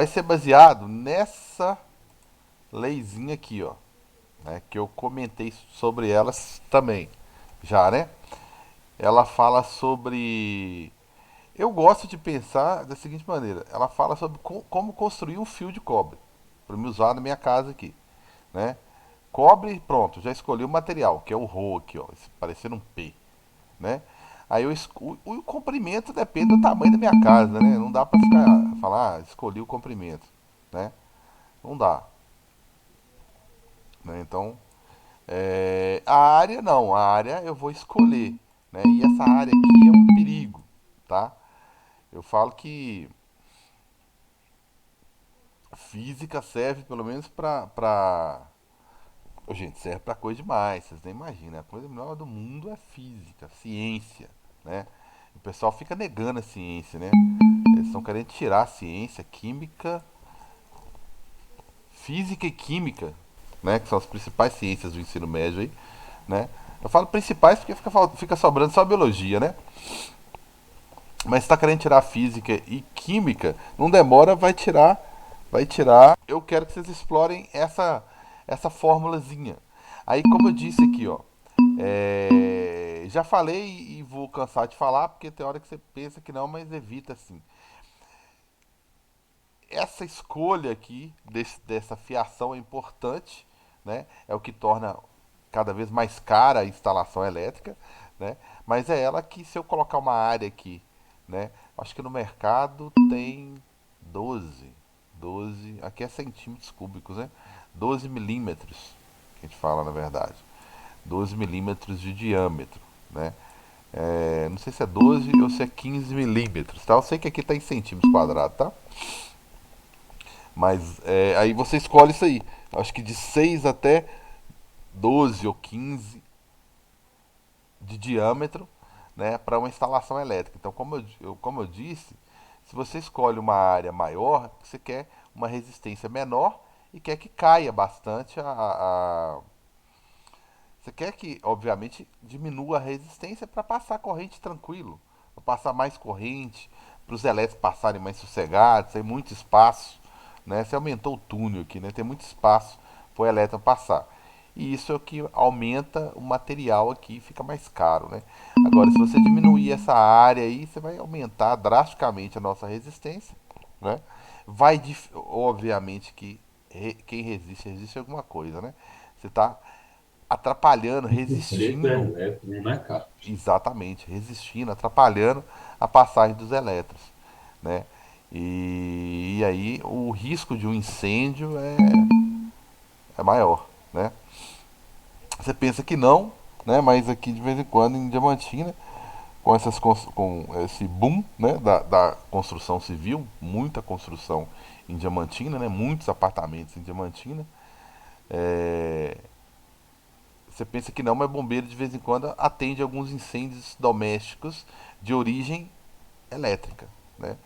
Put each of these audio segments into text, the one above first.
vai ser baseado nessa leizinha aqui, ó, né, que eu comentei sobre elas também, já, né? Ela fala sobre. Eu gosto de pensar da seguinte maneira: ela fala sobre como construir um fio de cobre para me usar na minha casa aqui, né? Cobre, pronto, já escolhi o material, que é o Rho aqui, ó, parecendo um P, né? Aí o comprimento depende do tamanho da minha casa, né? Não dá para ficar falar, escolhi o comprimento, né? Não dá, né? Então, a área não, a área eu vou escolher, né? E essa área aqui é um perigo, tá? Eu falo que física serve pelo menos pra. Ô, gente, serve pra coisa demais, vocês nem imaginam. A coisa melhor do mundo é física, ciência, né? O pessoal fica negando a ciência, né? Eles estão querendo tirar a ciência, química, física e química, né? Que são as principais ciências do ensino médio aí, né? Eu falo principais porque fica sobrando só biologia, né? Mas se tá querendo tirar física e química, não demora, vai tirar, vai tirar. Eu quero que vocês explorem essa formulazinha. Aí, como eu disse aqui, ó, já falei e vou cansar de falar porque tem hora que você pensa que não, mas evita assim. Essa escolha aqui dessa fiação é importante, né? É o que torna cada vez mais cara a instalação elétrica, né? Mas é ela que, se eu colocar uma área aqui, né? Acho que no mercado tem 12, 12, aqui é centímetros cúbicos, né? 12 milímetros, que a gente fala na verdade. 12 milímetros de diâmetro, né? Não sei se é 12 ou se é 15 milímetros, tá? Eu sei que aqui está em centímetros quadrados, tá? Mas aí você escolhe isso aí. Acho que de 6 até 12 ou 15 de diâmetro, né, para uma instalação elétrica. Então, como eu disse, se você escolhe uma área maior, você quer uma resistência menor e quer que caia bastante você quer que, obviamente, diminua a resistência para passar corrente tranquilo, para passar mais corrente, para os elétricos passarem mais sossegados, tem muito espaço, né? Você aumentou o túnel aqui, né? Tem muito espaço para o elétrico passar. E isso é o que aumenta o material aqui, fica mais caro, né? Agora, se você diminuir essa área aí, você vai aumentar drasticamente a nossa resistência, né? Obviamente que quem resiste, resiste a alguma coisa, né? Você está atrapalhando, O preço é resistindo, elétrico, né, cara? exatamente, resistindo, atrapalhando a passagem dos elétrons, né? E aí o risco de um incêndio é maior, né? Você pensa que não, né? Mas aqui de vez em quando em Diamantina, com esse boom, né, da construção civil, muita construção em Diamantina, né? Muitos apartamentos em Diamantina. é, Você pensa que não, mas bombeiro de vez em quando atende alguns incêndios domésticos de origem elétrica, né?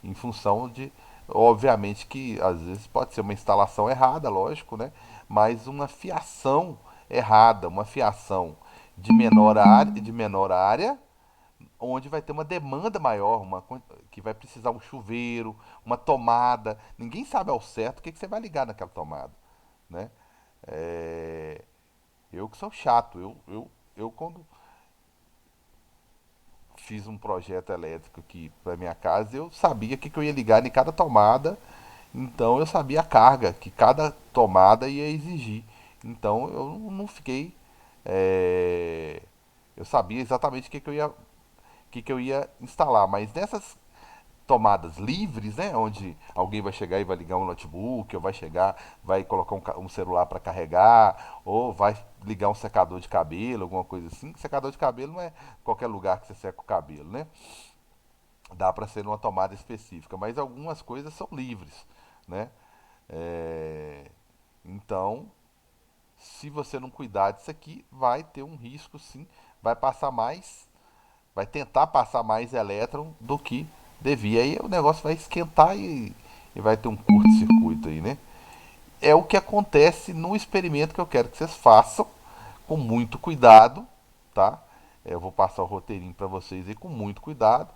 Em função de, obviamente que às vezes pode ser uma instalação errada, lógico, né? Mas uma fiação errada, uma fiação de menor área, onde vai ter uma demanda maior, que vai precisar um chuveiro, uma tomada. Ninguém sabe ao certo o que você vai ligar naquela tomada, né? É, eu que sou chato, eu quando fiz um projeto elétrico aqui para minha casa, eu sabia que eu ia ligar em cada tomada, então eu sabia a carga que cada tomada ia exigir. Então eu não fiquei. é, eu sabia exatamente o que eu ia instalar, mas nessas tomadas livres, né? Onde alguém vai chegar e vai ligar um notebook, ou vai chegar, vai colocar um celular para carregar, ou vai ligar um secador de cabelo, alguma coisa assim. Secador de cabelo não é qualquer lugar que você seca o cabelo, né? Dá para ser numa tomada específica, mas algumas coisas são livres, né? É, Então, se você não cuidar disso aqui, vai ter um risco, sim. Vai passar mais, vai tentar passar mais elétron do que devia. Aí o negócio vai esquentar e vai ter um curto-circuito aí, né? É o que acontece no experimento que eu quero que vocês façam com muito cuidado, tá? Eu vou passar o roteirinho para vocês aí com muito cuidado.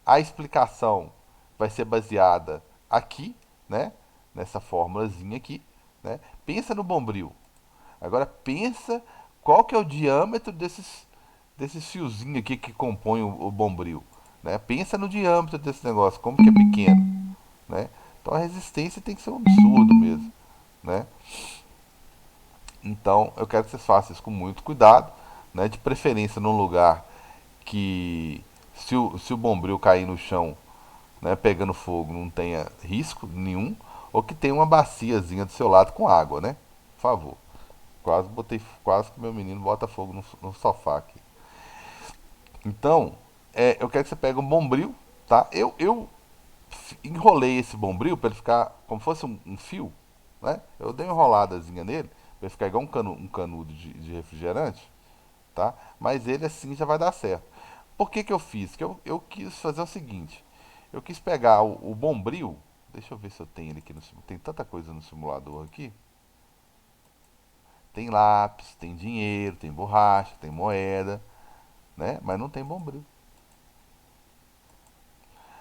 A explicação vai ser baseada aqui, né? Nessa formulazinha aqui, né? Pensa no bombril. Agora pensa qual que é o diâmetro desses fiozinhos aqui que compõem o bombril, né? Pensa no diâmetro desse negócio, como que é pequeno, né? Então a resistência tem que ser um absurdo mesmo, né? Então eu quero que vocês façam isso com muito cuidado, né? De preferência num lugar que se o bombril cair no chão, né, pegando fogo, não tenha risco nenhum, ou que tenha uma baciazinha do seu lado com água, né? Por favor. Quase que meu menino bota fogo no sofá aqui. Então, eu quero que você pegue um bombril, tá? Eu enrolei esse bombril para ele ficar como se fosse um fio, né? Eu dei uma enroladazinha nele para ele ficar igual um canudo de refrigerante, tá? Mas ele assim já vai dar certo. Por que que eu fiz? Que eu quis fazer o seguinte. Eu quis pegar o bombril. Deixa eu ver se eu tenho ele aqui no simulador. Tem tanta coisa no simulador aqui. Tem lápis, tem dinheiro, tem borracha, tem moeda, né? Mas não tem bombril.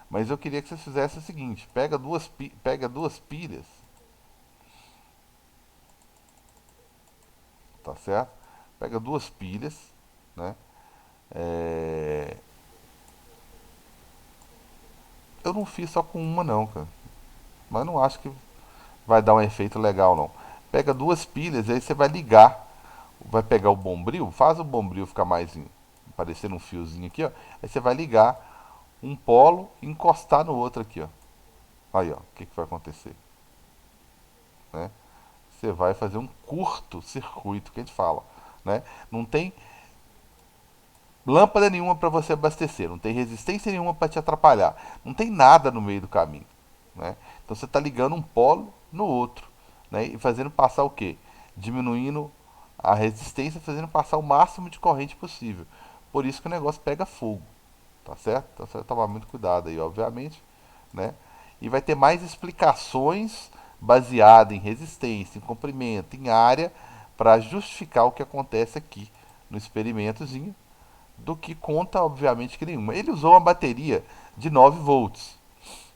Mas eu queria que vocês fizessem o seguinte: pega duas pilhas, tá certo? Pega duas pilhas, né? É, eu não fiz só com uma não, cara. Mas não acho que vai dar um efeito legal não. Pega duas pilhas, aí você vai ligar, vai pegar o bombril, faz o bombril ficar mais parecendo um fiozinho aqui, ó. Aí você vai ligar um polo e encostar no outro aqui, ó. Aí, ó, o que que vai acontecer, né? Você vai fazer um curto circuito que a gente fala, né? Não tem lâmpada nenhuma para você abastecer, não tem resistência nenhuma para te atrapalhar, não tem nada no meio do caminho, né? Então você está ligando um polo no outro, né? E fazendo passar o quê? Diminuindo a resistência, fazendo passar o máximo de corrente possível. Por isso que o negócio pega fogo, tá certo? Então você vai tomar muito cuidado aí, obviamente, né? E vai ter mais explicações baseadas em resistência, em comprimento, em área, para justificar o que acontece aqui no experimentozinho, do que conta, obviamente, que nenhuma. Ele usou uma bateria de 9 volts,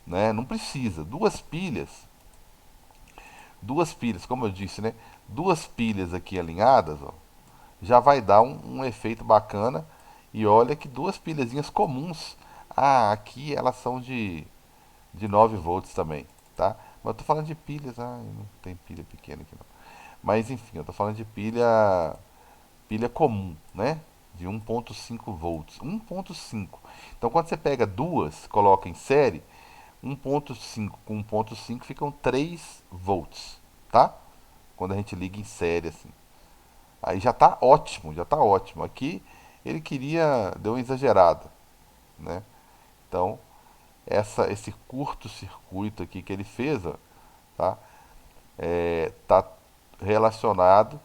né? Não precisa. Duas pilhas, como eu disse, né? Duas pilhas aqui alinhadas, ó, já vai dar um efeito bacana. E olha que duas pilhazinhas comuns. Ah, aqui elas são de 9 volts também, tá? Mas eu tô falando de pilhas, não tem pilha pequena aqui não. Mas enfim, eu tô falando de pilha comum, né? De 1.5 volts. 1.5. Então quando você pega duas, coloca em série, 1.5 com 1.5 ficam 3 volts, tá? Quando a gente liga em série assim. Aí já tá ótimo, já tá ótimo. Aqui ele deu uma exagerada, né? Então, esse curto-circuito aqui que ele fez, ó, tá? Tá relacionado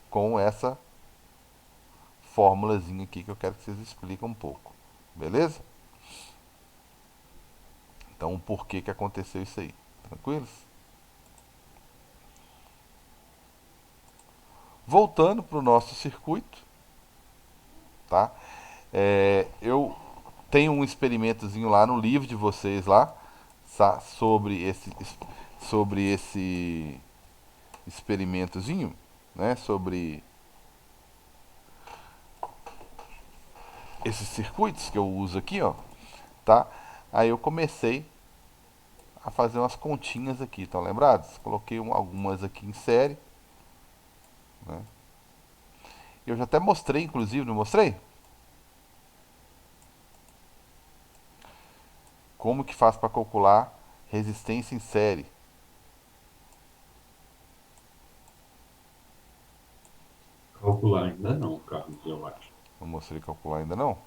com essa formulazinha aqui que eu quero que vocês expliquem um pouco. Beleza? Então, por que que aconteceu isso aí? Tranquilos? Voltando para o nosso circuito, tá? Eu tenho um experimentozinho lá no livro de vocês lá, sobre esse experimentozinho, né? Sobre esses circuitos que eu uso aqui, ó, tá? Aí eu comecei a fazer umas continhas aqui, estão lembrados? Coloquei algumas aqui em série, né? Eu já até mostrei, inclusive, não mostrei? Como que faz para calcular resistência em série? Calcular ainda não, Carlos, eu acho. Não mostrei calcular ainda não?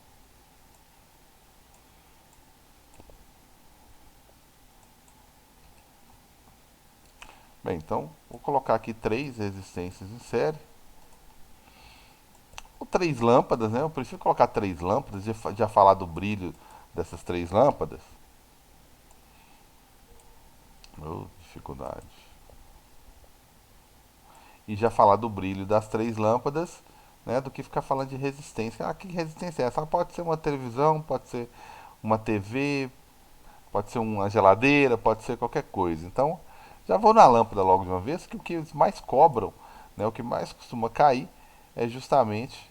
Bem, então vou colocar aqui três resistências em série. Ou três lâmpadas, né? Eu prefiro colocar três lâmpadas, já falar do brilho dessas três lâmpadas. Oh, dificuldade. E já falar do brilho das três lâmpadas, né? Do que ficar falando de resistência. Ah, que resistência é essa? Ah, pode ser uma televisão, pode ser uma TV, Pode ser uma geladeira, pode ser qualquer coisa. Então, já vou na lâmpada logo de uma vez, que o que eles mais cobram, né, o que mais costuma cair é justamente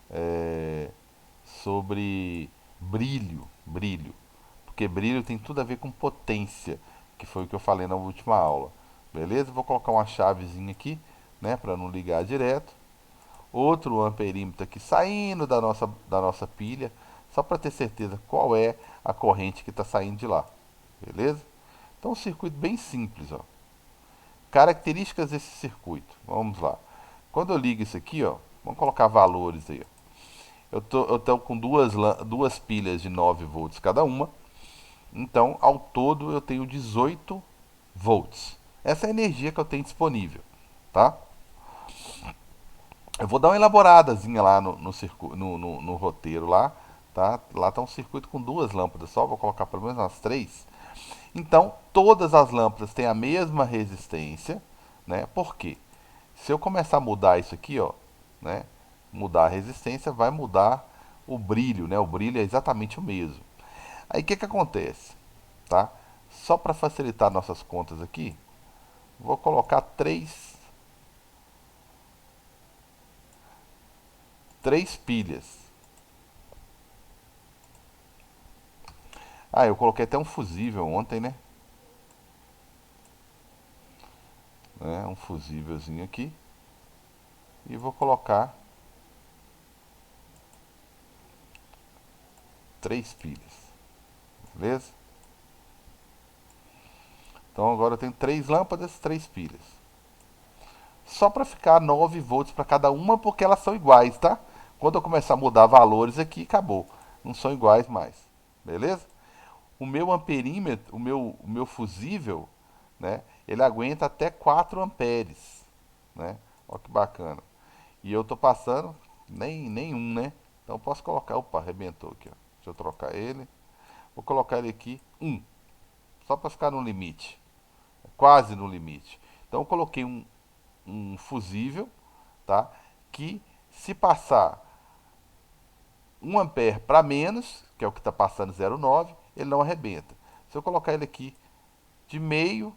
é, sobre brilho, porque brilho tem tudo a ver com potência, que foi o que eu falei na última aula. Beleza? Vou colocar uma chavezinha aqui, né, para não ligar direto. Outro amperímetro aqui saindo da nossa pilha, só para ter certeza qual é a corrente que está saindo de lá. Beleza? Então, um circuito bem simples, ó. Características desse circuito. Vamos lá. Quando eu ligo isso aqui, ó, vamos colocar valores aí. Ó. Eu tô com duas pilhas de 9 volts cada uma. Então, ao todo, eu tenho 18 volts. Essa é a energia que eu tenho disponível, tá? Eu vou dar uma elaboradazinha lá no roteiro lá, tá? Lá tá um circuito com duas lâmpadas só, vou colocar pelo menos umas três. Então, todas as lâmpadas têm a mesma resistência, né? Por quê? Se eu começar a mudar isso aqui, ó, né? Mudar a resistência, vai mudar o brilho, né? O brilho é exatamente o mesmo. Aí o que que acontece, tá? Só para facilitar nossas contas aqui, vou colocar três pilhas. Ah, eu coloquei até um fusível ontem, né? Um fusívelzinho aqui. E vou colocar três pilhas. Beleza? Então agora eu tenho três lâmpadas, três pilhas. Só para ficar 9 volts para cada uma, porque elas são iguais, tá? Quando eu começar a mudar valores aqui, acabou. Não são iguais mais. Beleza? O meu amperímetro, o meu fusível, né? Ele aguenta até 4 amperes, né? Olha que bacana. E eu tô passando nenhum, né? Então eu posso colocar, opa, arrebentou aqui, ó. Deixa eu trocar ele. Vou colocar ele aqui, só para ficar no limite, quase no limite. Então eu coloquei um fusível, tá? Que se passar 1 ampere para menos, que é o que está passando 0,9, ele não arrebenta. Se eu colocar ele aqui de meio,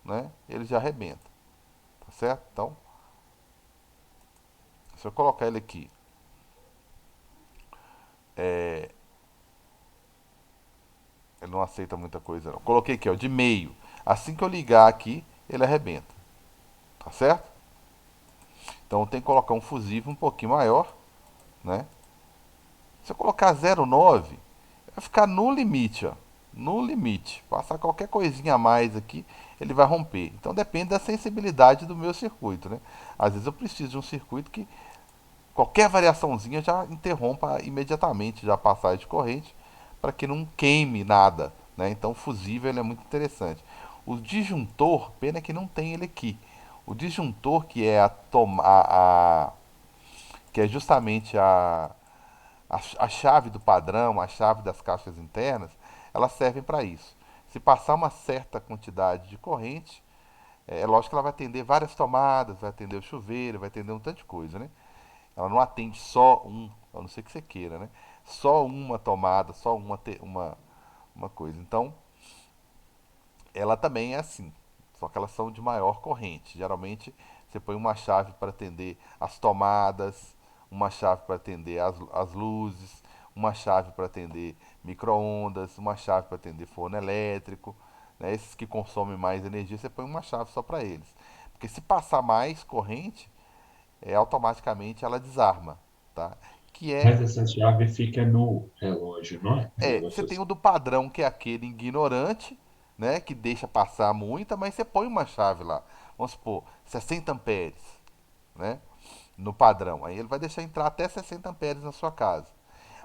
né, ele já arrebenta, tá certo? Então, se eu colocar ele aqui, ele não aceita muita coisa não. Coloquei aqui, ó, de meio. Assim que eu ligar aqui, ele arrebenta, tá certo? Então tem que colocar um fusível um pouquinho maior, né? Se eu colocar 0,9, vai ficar no limite, ó. No limite. Passar qualquer coisinha a mais aqui, ele vai romper. Então depende da sensibilidade do meu circuito, né? Às vezes eu preciso de um circuito que qualquer variaçãozinha já interrompa imediatamente já a passagem de corrente para que não queime nada, né? Então o fusível ele é muito interessante. O disjuntor, pena que não tem ele aqui. O disjuntor que é que é justamente a chave do padrão, a chave das caixas internas, elas servem para isso. Se passar uma certa quantidade de corrente, é lógico que ela vai atender várias tomadas, vai atender o chuveiro, vai atender um tanto de coisa, né? Ela não atende só a não ser que você queira, né? Só uma tomada, só uma coisa. Então, ela também é assim, só que elas são de maior corrente. Geralmente, você põe uma chave para atender as tomadas, uma chave para atender as luzes, uma chave para atender micro-ondas, uma chave para atender forno elétrico. Né? Esses que consomem mais energia, você põe uma chave só para eles. Porque se passar mais corrente, automaticamente ela desarma, tá? Que Mas essa chave fica no relógio, não é? Um você negócio tem assim. o do padrão, que é aquele ignorante, né? Que deixa passar muita, mas você põe uma chave lá. Vamos supor, 60 amperes, né? No padrão. Aí ele vai deixar entrar até 60 amperes na sua casa.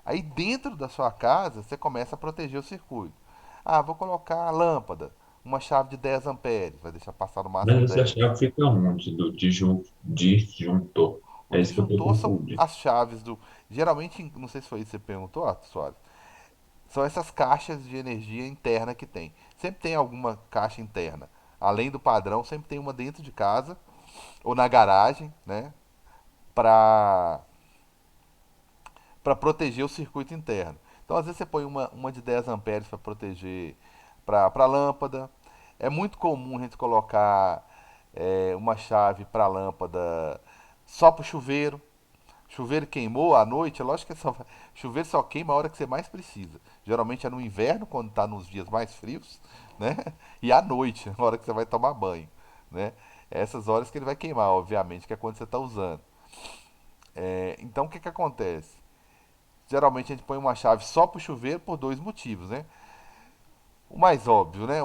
Aí dentro da sua casa, você começa a proteger o circuito. Ah, vou colocar a lâmpada, uma chave de 10 amperes, vai deixar passar no máximo Mas essa 10. chave fica onde? Do disjuntor. O É isso que eu tô disjuntor são confundindo. as chaves do. Geralmente, não sei se foi isso que você perguntou, Soares. São essas caixas de energia interna que tem. Sempre tem alguma caixa interna. Além do padrão, sempre tem uma dentro de casa ou na garagem, né? Para proteger o circuito interno. Então, às vezes, você põe uma de 10 amperes para proteger para a lâmpada. É muito comum a gente colocar uma chave para a lâmpada só para o chuveiro. Chuveiro queimou à noite, é lógico que chuveiro só queima a hora que você mais precisa. Geralmente é no inverno, quando está nos dias mais frios, né? E à noite, na hora que você vai tomar banho, né? Essas horas que ele vai queimar, obviamente, que é quando você está usando. Então o que acontece? Geralmente a gente põe uma chave só para o chuveiro por dois motivos, né? O mais óbvio, né?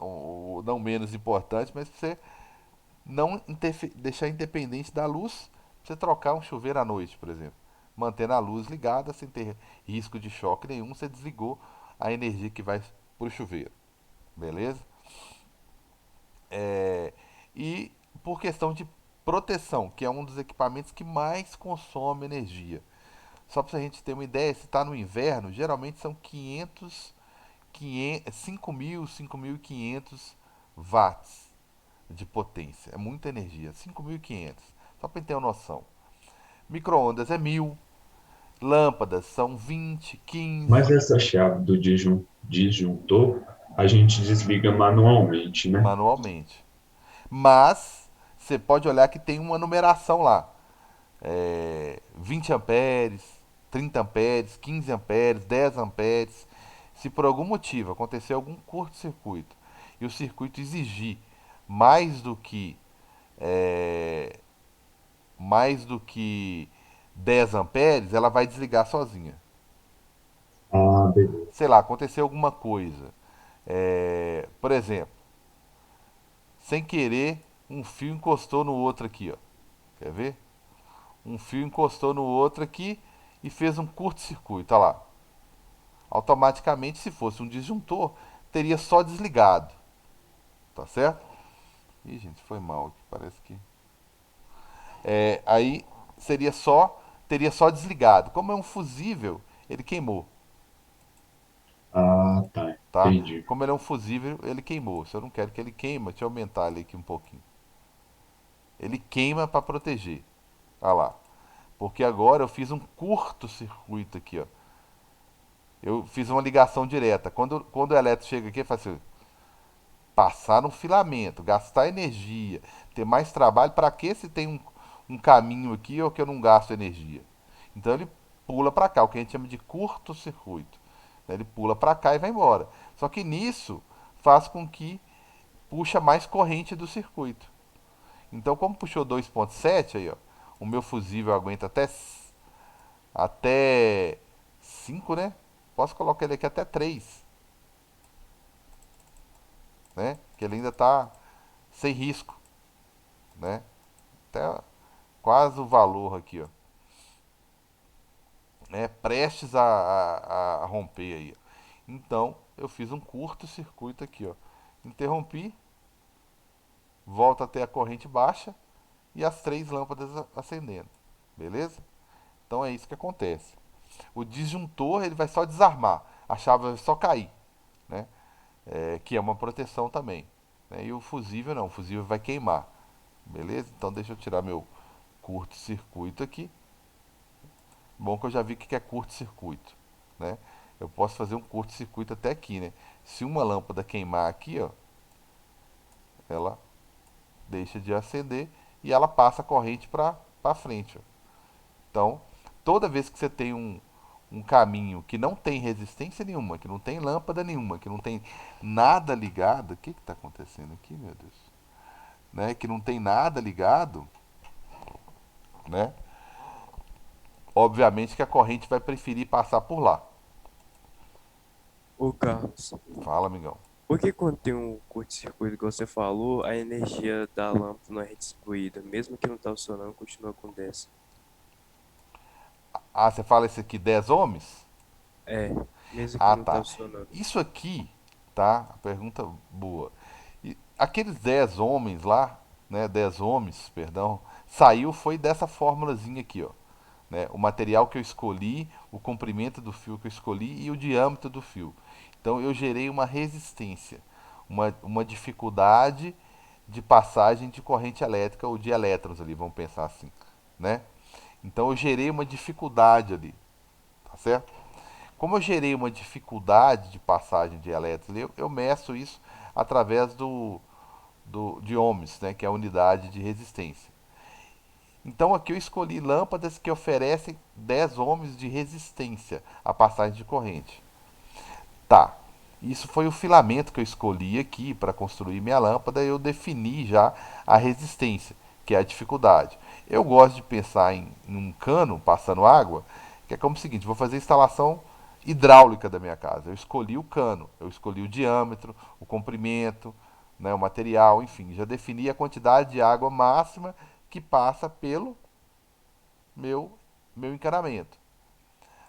O não menos importante, mas pra você não deixar independente da luz, pra você trocar um chuveiro à noite, por exemplo. Mantendo a luz ligada sem ter risco de choque nenhum, você desligou a energia que vai pro chuveiro, beleza? E por questão de proteção, que é um dos equipamentos que mais consome energia. Só para a gente ter uma ideia, se está no inverno, geralmente são 5.000, 5.500 watts de potência. É muita energia, 5.500. Só para ter uma noção. Micro-ondas é 1.000, lâmpadas são 20, Mas 15, essa chave do disjuntor, a gente desliga manualmente, né? manualmente. Mas você pode olhar que tem uma numeração lá. 20 amperes, 30 amperes, 15 amperes, 10 amperes. Se por algum motivo acontecer algum curto-circuito e o circuito exigir mais do que é, mais do que 10 amperes, ela vai desligar sozinha. Ah, beleza. Sei lá, aconteceu alguma coisa. Por exemplo, sem querer, um fio encostou no outro aqui, ó. Quer ver? Um fio encostou no outro aqui e fez um curto-circuito, olha lá. Automaticamente, se fosse um disjuntor, teria só desligado, tá certo? Ih, gente, foi mal aqui, parece que. Aí teria só desligado. Como é um fusível, ele queimou, Ah, tá. tá? Entendi. Como ele é um fusível, ele queimou. Se eu não quero que ele queime, deixa eu aumentar ele aqui um pouquinho. Ele queima para proteger. Olha lá. Porque agora eu fiz um curto-circuito aqui, ó. Eu fiz uma ligação direta. Quando o elétrico chega aqui, faz assim, passar um filamento, gastar energia, ter mais trabalho, para que se tem um caminho aqui ou que eu não gasto energia? Então ele pula para cá, o que a gente chama de curto-circuito. Ele pula para cá e vai embora. Só que nisso faz com que puxa mais corrente do circuito. Então, como puxou 2.7 aí, ó, o meu fusível aguenta até 5, né? Posso colocar ele aqui até 3, né? Que ele ainda tá sem risco, né? Até quase o valor aqui, ó. Prestes a romper aí. Ó. Então, eu fiz um curto-circuito aqui, ó. Interrompi, volta até a corrente baixa e as três lâmpadas acendendo. Beleza? Então é isso que acontece. O disjuntor ele vai só desarmar, a chave vai só cair, né? Que é uma proteção também. Né? E o fusível não, o fusível vai queimar. Beleza? Então deixa eu tirar meu curto-circuito aqui. Bom que eu já vi o que é curto-circuito, né? Eu posso fazer um curto-circuito até aqui, né? Se uma lâmpada queimar aqui, ó, ela deixa de acender e ela passa a corrente para frente. Ó. Então, toda vez que você tem um caminho que não tem resistência nenhuma, que não tem lâmpada nenhuma, que não tem nada ligado, o que está acontecendo aqui, meu Deus? Né? Que não tem nada ligado, né? Obviamente que a corrente vai preferir passar por lá. Ô, Carlos, Fala, amigão. por que quando tem um curto-circuito que você falou, a energia da lâmpada não é redistribuída? Mesmo que não tá funcionando, continua com 10. Ah, você fala esse aqui 10 ohms? É, mesmo que Ah, não tá tá. funcionando. Isso aqui, tá? Pergunta boa. Aqueles 10 homens lá, né? 10 ohms, perdão, saiu foi dessa formulazinha aqui, ó. Né? O material que eu escolhi, o comprimento do fio que eu escolhi e o diâmetro do fio. Então eu gerei uma resistência, uma dificuldade de passagem de corrente elétrica ou de elétrons ali, vamos pensar assim, né? Então eu gerei uma dificuldade ali, tá certo? Como eu gerei uma dificuldade de passagem de elétrons, eu meço isso através de ohms, né, que é a unidade de resistência. Então aqui eu escolhi lâmpadas que oferecem 10 ohms de resistência à passagem de corrente. Tá, isso foi o filamento que eu escolhi aqui para construir minha lâmpada. Eu defini já a resistência, que é a dificuldade. Eu gosto de pensar em um cano passando água, que é como o seguinte: vou fazer a instalação hidráulica da minha casa. Eu escolhi o cano, eu escolhi o diâmetro, o comprimento, né, o material, enfim, já defini a quantidade de água máxima que passa pelo meu, meu encanamento.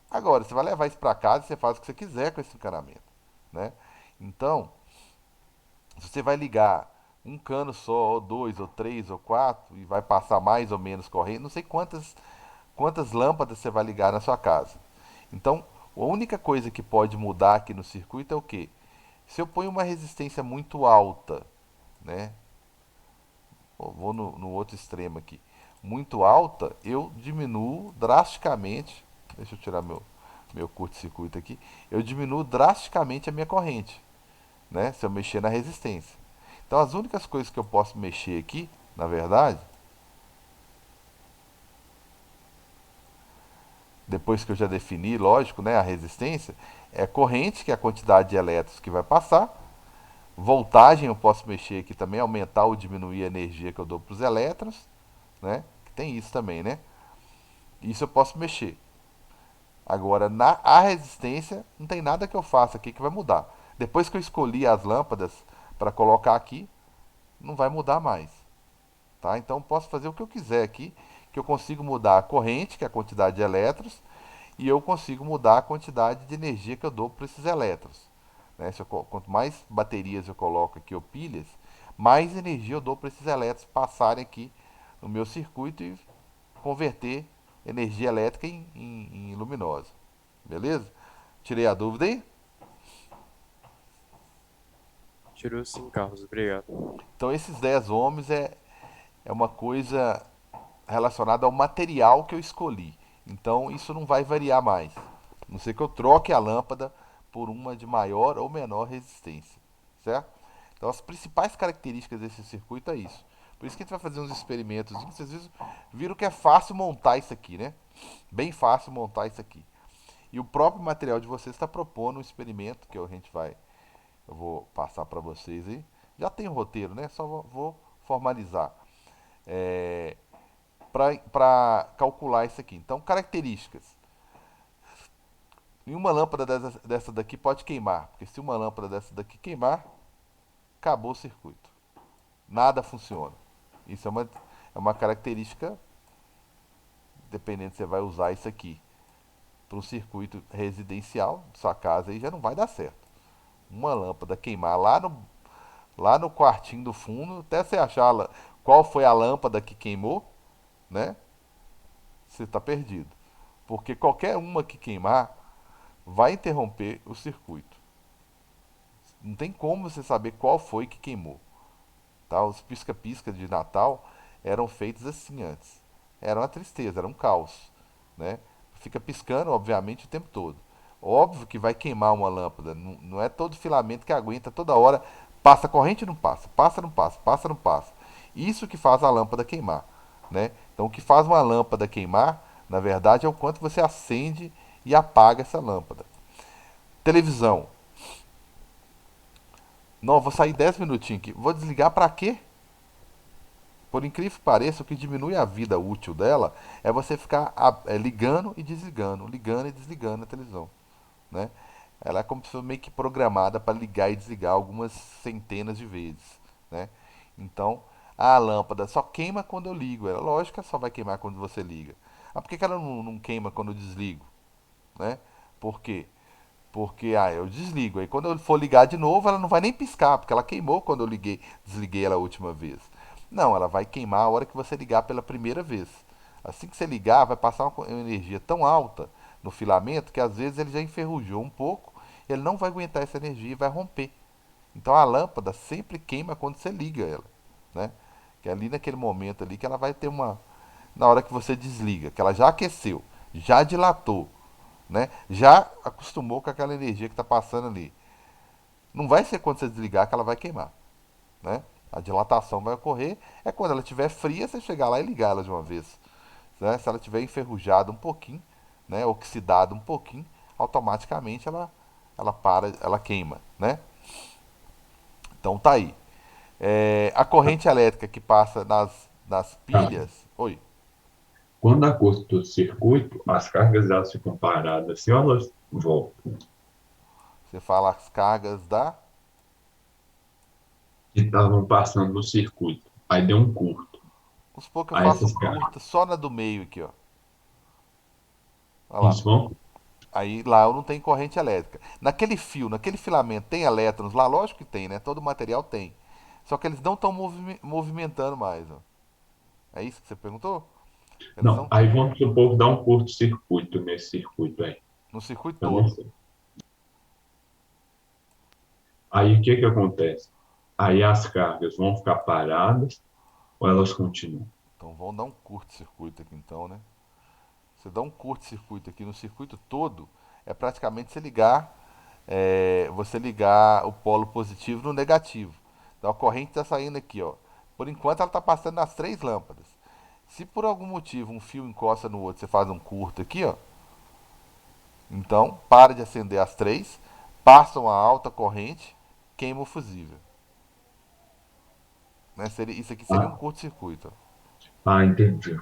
Agora, você vai levar isso para casa e você faz o que você quiser com esse encanamento, né? Então, se você vai ligar um cano só, ou dois, ou três, ou quatro, e vai passar mais ou menos corrente, não sei quantas lâmpadas você vai ligar na sua casa. Então, a única coisa que pode mudar aqui no circuito é o quê? Se eu ponho uma resistência muito alta, né? Vou no outro extremo aqui. Muito alta, eu diminuo drasticamente. Deixa eu tirar meu curto-circuito aqui. Eu diminuo drasticamente a minha corrente, né? Se eu mexer na resistência. Então as únicas coisas que eu posso mexer aqui, na verdade, depois que eu já defini, lógico, né, a resistência, é corrente, que é a quantidade de elétrons que vai passar. Voltagem eu posso mexer aqui também, aumentar ou diminuir a energia que eu dou para os elétrons, né? Tem isso também, né? Isso eu posso mexer. Agora, a resistência, não tem nada que eu faça aqui que vai mudar. Depois que eu escolhi as lâmpadas para colocar aqui, não vai mudar mais. Tá? Então, eu posso fazer o que eu quiser aqui, que eu consigo mudar a corrente, que é a quantidade de elétrons, e eu consigo mudar a quantidade de energia que eu dou para esses elétrons. Né? Quanto mais baterias eu coloco aqui, ou pilhas, mais energia eu dou para esses elétrons passarem aqui no meu circuito e converter energia elétrica em luminosa. Beleza? Tirei a dúvida aí? Tirou sim, Carlos, obrigado. Então esses 10 ohms é uma coisa relacionada ao material que eu escolhi. Então isso não vai variar mais. A não ser que eu troque a lâmpada por uma de maior ou menor resistência. Certo? Então as principais características desse circuito é isso. Por isso que a gente vai fazer uns experimentos. Vocês viram que é fácil montar isso aqui, né? Bem fácil montar isso aqui. E o próprio material de vocês está propondo um experimento que eu vou passar para vocês aí. Já tem o roteiro, né? Só vou formalizar é, para calcular isso aqui. Então, características. Nenhuma lâmpada dessa daqui pode queimar, porque se uma lâmpada dessa daqui queimar, acabou o circuito. Nada funciona. Isso é uma característica, dependendo se você vai usar isso aqui para um circuito residencial de sua casa, aí já não vai dar certo. Uma lâmpada queimar lá no quartinho do fundo, até você achar qual foi a lâmpada que queimou, né? Você está perdido. Porque qualquer uma que queimar vai interromper o circuito. Não tem como você saber qual foi que queimou. Tá? Os pisca-pisca de Natal eram feitos assim antes. Era uma tristeza, era um caos. Né? Fica piscando, obviamente, o tempo todo. Óbvio que vai queimar uma lâmpada. Não, não é todo filamento que aguenta toda hora. Passa corrente, não passa. Passa, não passa. Passa, não passa. Isso que faz a lâmpada queimar. Né? Então, o que faz uma lâmpada queimar, na verdade, é o quanto você acende e apaga essa lâmpada. Televisão. Não, vou sair 10 minutinhos aqui. Vou desligar para quê? Por incrível que pareça, o que diminui a vida útil dela é você ficar ligando e desligando a televisão. Né? Ela é como se fosse meio que programada para ligar e desligar algumas centenas de vezes. Né? Então, a lâmpada só queima quando eu ligo. É lógico que ela só vai queimar quando você liga. Ah, por que ela não queima quando eu desligo? Né? Por quê? Porque eu desligo. Aí quando eu for ligar de novo, ela não vai nem piscar, porque ela queimou quando eu desliguei ela a última vez. Não, ela vai queimar a hora que você ligar pela primeira vez. Assim que você ligar, vai passar uma energia tão alta no filamento que às vezes ele já enferrujou um pouco, ele não vai aguentar essa energia e vai romper. Então a lâmpada sempre queima quando você liga ela, né? Que é ali naquele momento ali que ela vai ter uma na hora que você desliga, que ela já aqueceu, já dilatou, né? Já acostumou com aquela energia que está passando ali. Não vai ser quando você desligar que ela vai queimar, né? A dilatação vai ocorrer é quando ela estiver fria, você chegar lá e ligar ela de uma vez, né? Se ela estiver enferrujada um pouquinho, né, oxidada um pouquinho, automaticamente ela para, ela queima, né? Então tá aí. A corrente elétrica que passa nas Tá. pilhas. Oi, Quando há curto-circuito, as cargas elas ficam paradas, se elas voltam. você fala as cargas da. Que estavam passando no circuito. Aí deu um curto. Vamos supor que eu Aí faço um essas cargas, curta só na do meio aqui, ó. Olha lá. isso vão? Aí lá eu não tenho corrente elétrica. Naquele fio, naquele filamento, tem elétrons lá? Lógico que tem, né? Todo material tem. Só que eles não estão movimentando mais, ó. É isso que você perguntou? Eles Não, não. aí vamos supor que dá um curto-circuito nesse circuito aí. No circuito Eu não todo. sei. Aí o que que acontece? Aí as cargas vão ficar paradas ou elas continuam? Então vamos dar um curto-circuito aqui então, né? Você dá um curto-circuito aqui no circuito todo, é praticamente você ligar o polo positivo no negativo. Então a corrente está saindo aqui, ó. Por enquanto ela está passando nas três lâmpadas. Se por algum motivo um fio encosta no outro, você faz um curto aqui, ó. Então para de acender as três, passa uma alta corrente, queima o fusível. Né? Isso aqui seria um Ah, curto-circuito, entendi.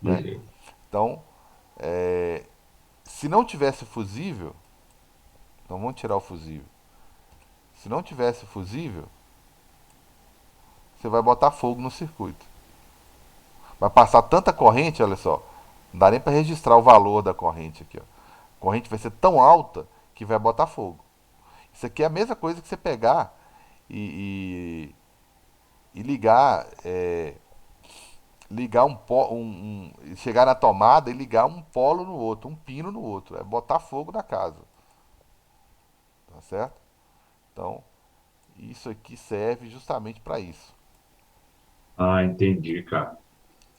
né? Beleza. Então, se não tivesse fusível, então vamos tirar o fusível. Se não tivesse fusível, você vai botar fogo no circuito. Vai passar tanta corrente, olha só, não dá nem para registrar o valor da corrente aqui, ó. A corrente vai ser tão alta que vai botar fogo. Isso aqui é a mesma coisa que você pegar e ligar, ligar chegar na tomada e ligar um polo no outro, um pino no outro, é botar fogo na casa, tá certo? Então, isso aqui serve justamente para isso. Entendi, cara.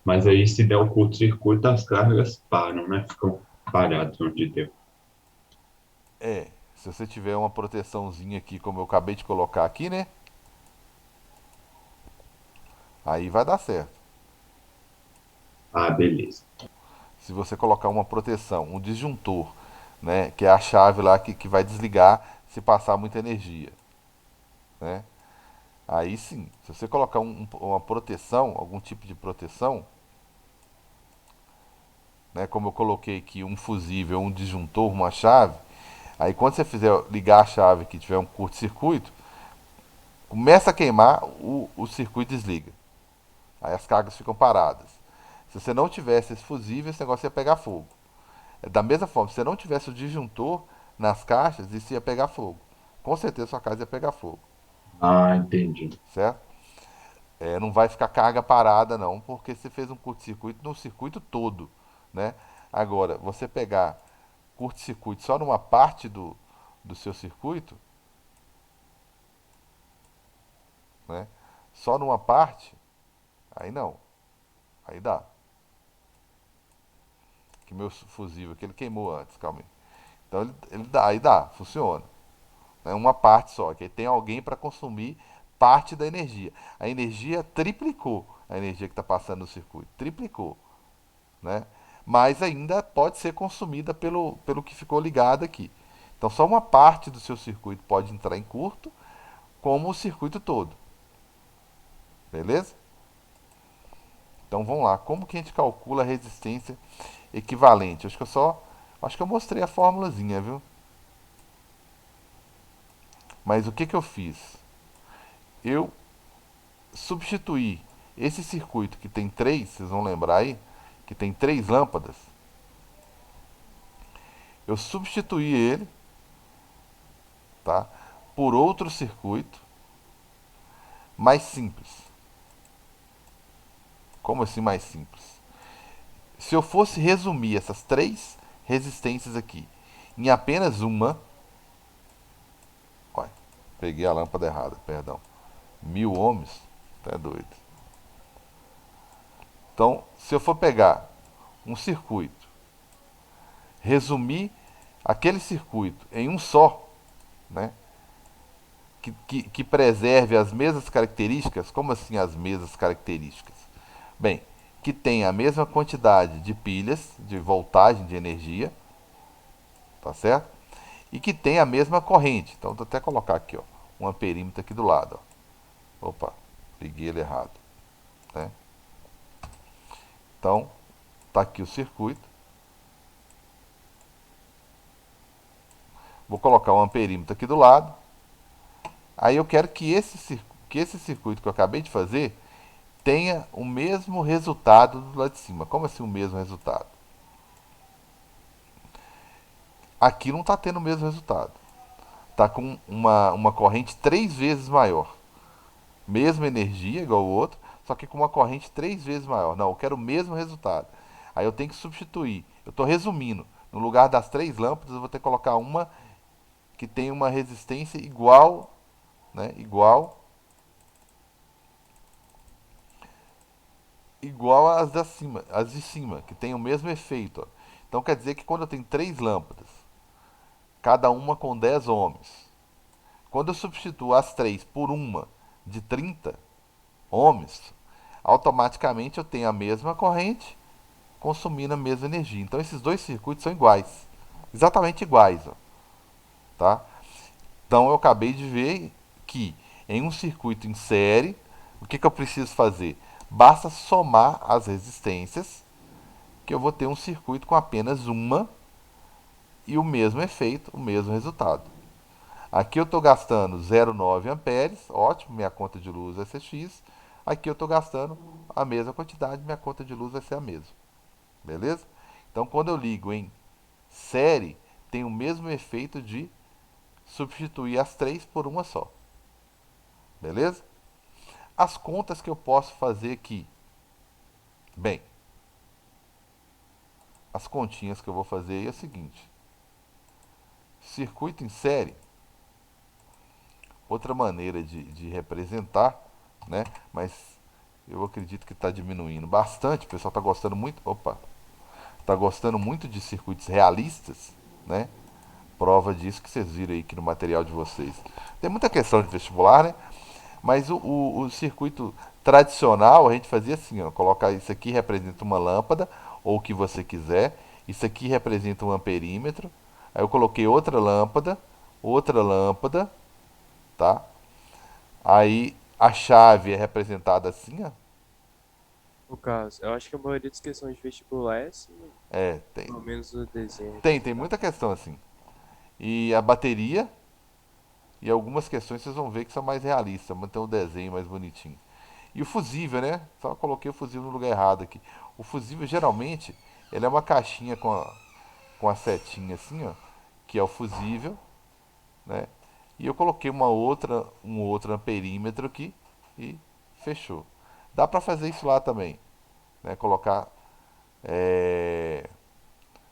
Mas aí se der o curto-circuito, as cargas param, né? Ficam paradas onde deu. Se você tiver uma proteçãozinha aqui, como eu acabei de colocar aqui, né? Aí vai dar certo. Beleza. Se você colocar uma proteção, um disjuntor, né? Que é a chave lá que vai desligar se passar muita energia, né? Aí sim, se você colocar uma proteção, algum tipo de proteção, né? Como eu coloquei aqui um fusível, um disjuntor, uma chave, aí quando você fizer ligar a chave que tiver um curto-circuito, começa a queimar, o circuito desliga. Aí as cargas ficam paradas. Se você não tivesse esse fusível, esse negócio ia pegar fogo. Da mesma forma, se você não tivesse o disjuntor nas caixas, isso ia pegar fogo. Com certeza sua casa ia pegar fogo, Entendi. certo? Não vai ficar carga parada não, porque você fez um curto-circuito no circuito todo, né? Agora, você pegar curto-circuito só numa parte do seu circuito, né? Só numa parte, aí não, aí dá. Que meu fusível que ele queimou antes, calma aí. Então ele dá, aí dá, funciona. É uma parte só, que tem alguém para consumir parte da energia. A energia triplicou a energia que está passando no circuito, triplicou, né? Mas ainda pode ser consumida pelo que ficou ligado aqui. Então só uma parte do seu circuito pode entrar em curto, como o circuito todo, beleza? Então vamos lá, como que a gente calcula a resistência equivalente? Acho que eu mostrei a formulazinha, viu? Mas o que que eu fiz? Eu substituir esse circuito que tem três, vocês vão lembrar aí, que tem três lâmpadas, eu substituí ele, tá, por outro circuito mais simples. Como assim mais simples? Se eu fosse resumir essas três resistências aqui em apenas uma, olha, peguei a lâmpada errada, perdão, 1000 ohms, tá doido. Então, se eu for pegar um circuito, resumir, aquele circuito em um só, né, que preserve as mesmas características. Como assim as mesmas características? Bem, que tenha a mesma quantidade de pilhas, de voltagem, de energia, tá certo? E que tenha a mesma corrente. Então, vou até colocar aqui, ó, um amperímetro aqui do lado. Ó. Opa, liguei ele errado, né? Então, tá aqui o circuito. Vou colocar um amperímetro aqui do lado. Aí eu quero que esse circuito que eu acabei de fazer tenha o mesmo resultado do lado de cima. Como assim o mesmo resultado? Aqui não está tendo o mesmo resultado. Está com uma corrente 3 vezes maior. Mesma energia, igual o outro, só que com uma corrente 3 vezes maior. Não, eu quero o mesmo resultado. Aí eu tenho que substituir. Eu estou resumindo. No lugar das 3 lâmpadas, eu vou ter que colocar uma que tem uma resistência igual, né? Igual às da cima, às de cima, que tem o mesmo efeito. Ó. Então quer dizer que quando eu tenho 3 lâmpadas, cada uma com 10 ohms, quando eu substituo as três por uma de 30 ohms, automaticamente eu tenho a mesma corrente consumindo a mesma energia. Então esses dois circuitos são iguais, exatamente iguais, ó, tá? Então eu acabei de ver que em um circuito em série, o que eu preciso fazer? Basta somar as resistências que eu vou ter um circuito com apenas uma e o mesmo efeito, o mesmo resultado. Aqui eu estou gastando 0,9 amperes, ótimo, minha conta de luz vai ser X. Aqui eu estou gastando a mesma quantidade, minha conta de luz vai ser a mesma. Beleza? Então quando eu ligo em série, tem o mesmo efeito de substituir as três por uma só. Beleza? As contas que eu posso fazer aqui. Bem, as continhas que eu vou fazer é o seguinte: circuito em série, outra maneira de representar, né? Mas eu acredito que está diminuindo bastante. O pessoal está gostando muito. Opa, está gostando muito de circuitos realistas, né? Prova disso que vocês viram aí aqui no material de vocês. Tem muita questão de vestibular, né? Mas o circuito tradicional a gente fazia assim, ó, colocar isso aqui representa uma lâmpada ou o que você quiser. Isso aqui representa um amperímetro. Aí eu coloquei outra lâmpada, tá? Aí a chave é representada assim, ó. No caso, eu acho que a maioria das questões de vestibular é assim, né? É, Pelo menos o desenho aqui, tem tá? muita questão assim. E a bateria e algumas questões vocês vão ver que são mais realistas, manter o desenho mais bonitinho. E o fusível, né? Só coloquei o fusível no lugar errado aqui. O fusível geralmente ele é uma caixinha com a setinha assim, ó, que é o fusível, né? E eu coloquei um outro amperímetro aqui e fechou. Dá para fazer isso lá também, né? Colocar é,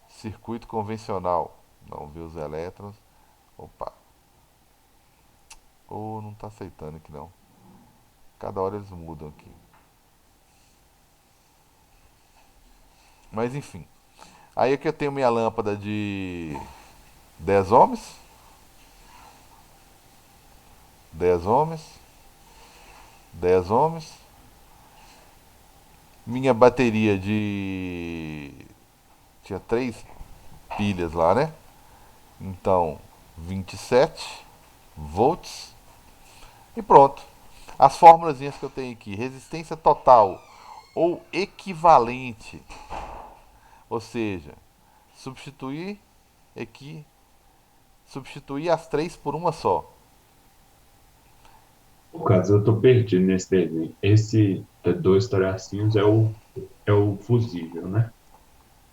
circuito convencional, não ver os elétrons. Opa, ou não está aceitando aqui não. Cada hora eles mudam aqui. Mas enfim. Aí aqui eu tenho minha lâmpada de 10 ohms. 10 ohms. 10 ohms. Minha bateria de. Tinha 3 pilhas lá, né? Então, 27 volts. E pronto. As fórmulas que eu tenho aqui: resistência total ou equivalente. Ou seja, substituir aqui. Substituir as três por uma só. No caso, eu estou perdido nesse desenho. Esse dois tracinhos é o fusível, né?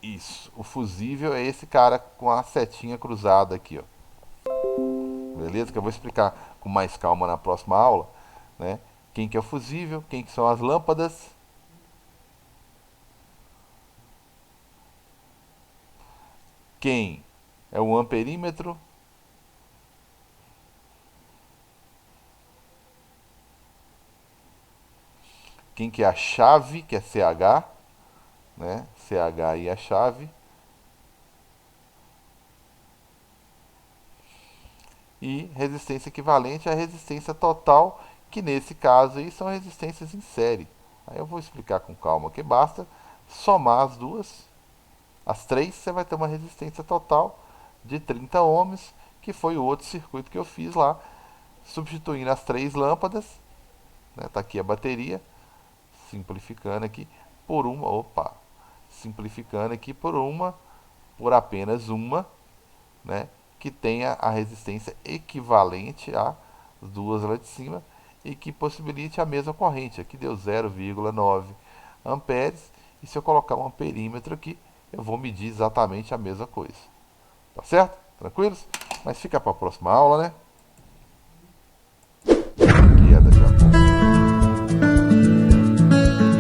Isso. O fusível é esse cara com a setinha cruzada aqui, ó. Beleza? Que eu vou explicar com mais calma na próxima aula, né? Quem que é o fusível, quem que são as lâmpadas, quem é o amperímetro, quem que é a chave, que é CH, né? CH e a chave. e resistência equivalente à resistência total, que nesse caso aí são resistências em série. Aí eu vou explicar com calma, que basta somar as duas, as três, você vai ter uma resistência total de 30 ohms, que foi o outro circuito que eu fiz lá, substituindo as três lâmpadas, né, tá aqui a bateria, simplificando aqui, por uma, opa, simplificando aqui por apenas uma, né, que tenha a resistência equivalente às duas lá de cima e que possibilite a mesma corrente. Aqui deu 0,9 amperes e se eu colocar um amperímetro aqui, eu vou medir exatamente a mesma coisa. Tá certo? Tranquilos? Mas fica para a próxima aula, né?